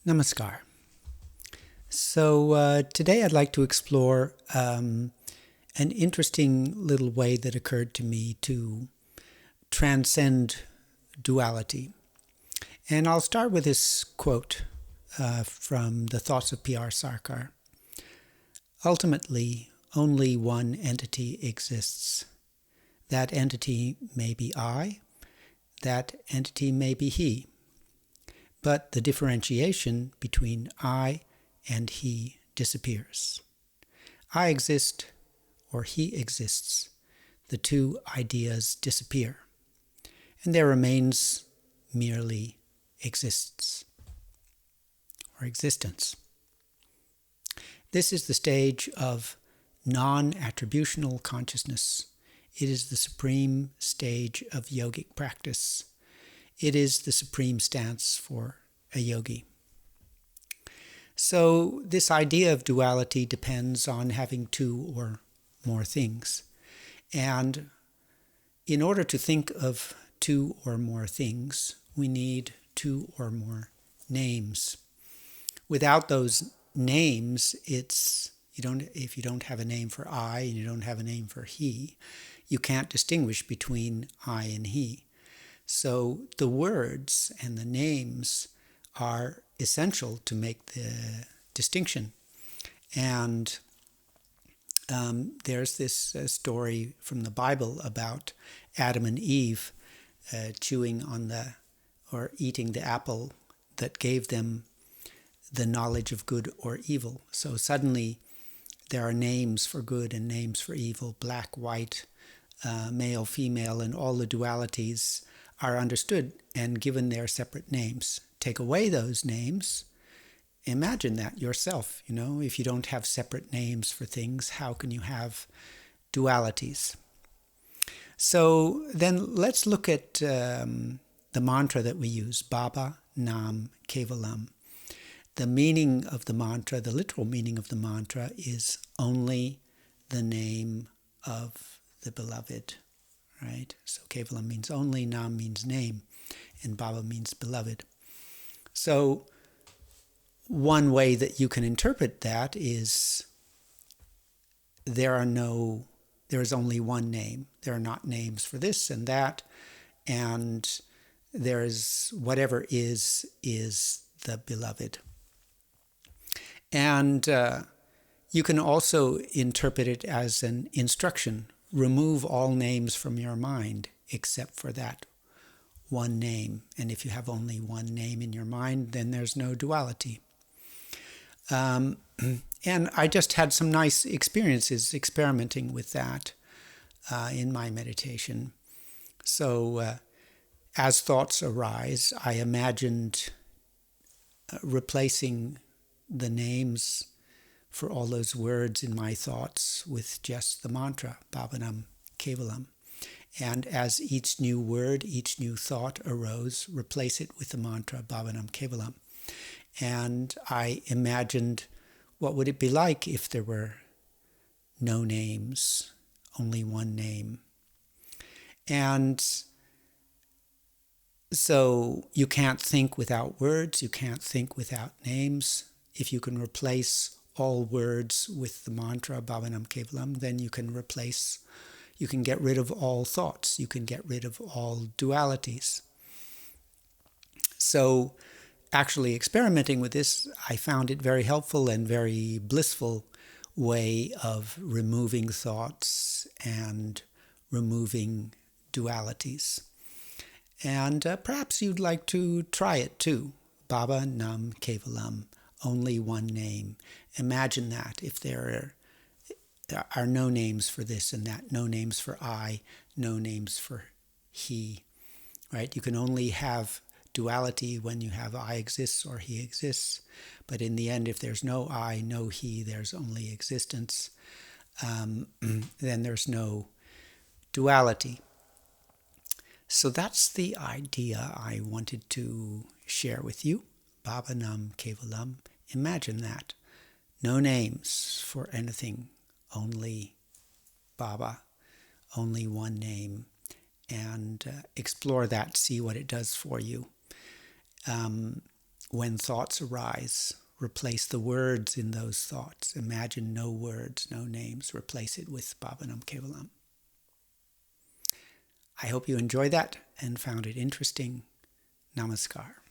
Namaskar. So today I'd like to explore an interesting little way that occurred to me to transcend duality. And I'll start with this quote from the Thoughts of P.R. Sarkar. Ultimately, only one entity exists. That entity may be I, that entity may be he. But the differentiation between I and he disappears. I exist or he exists. The two ideas disappear. And there remains merely existence. This is the stage of non-attributional consciousness. It is the supreme stage of yogic practice. It is the supreme stance for a yogi. So this idea of duality depends on having two or more things. And in order to think of two or more things, we need two or more names. Without those names, if you don't have a name for I and you don't have a name for he, you can't distinguish between I and he. So the words and the names are essential to make the distinction. And there's this story from the Bible about Adam and Eve chewing on or eating the apple that gave them the knowledge of good or evil. So suddenly there are names for good and names for evil, black, white, male, female, and all the dualities are understood and given their separate names. Take away those names, imagine that yourself. If you don't have separate names for things, how can you have dualities? So then let's look at the mantra that we use, Baba, Nam, Kevalam. The meaning of the mantra, the literal meaning of the mantra, is only the name of the beloved. Right? So Kevalam means only, Nam means name, and Baba means beloved. So one way that you can interpret that is there is only one name. There are not names for this and that, and there is whatever is the beloved. And you can also interpret it as an instruction. Remove all names from your mind except for that one name. And if you have only one name in your mind, then there's no duality. And I just had some nice experiences experimenting with that in my meditation. So as thoughts arise, I imagined replacing the names for all those words in my thoughts with just the mantra, Bhavanam Kevalam. And as each new word, each new thought arose, replace it with the mantra, Bhavanam Kevalam. And I imagined what would it be like if there were no names, only one name. And so you can't think without words, you can't think without names. If you can replace all words with the mantra Bhavanam Kevalam, then you can get rid of all thoughts, you can get rid of all dualities. So actually experimenting with this, I found it very helpful and very blissful way of removing thoughts and removing dualities. And perhaps you'd like to try it too. Baba Nam Kevalam, only one name. Imagine that if there are no names for this and that, no names for I, no names for he, right? You can only have duality when you have I exists or he exists. But in the end, if there's no I, no he, there's only existence, then there's no duality. So that's the idea I wanted to share with you. Baba Nam Kevalam. Imagine that. No names for anything, only Baba, only one name. And explore that, see what it does for you. when thoughts arise, replace the words in those thoughts. Imagine no words, no names. Replace it with Baba Nam Kevalam. I hope you enjoyed that and found it interesting. Namaskar.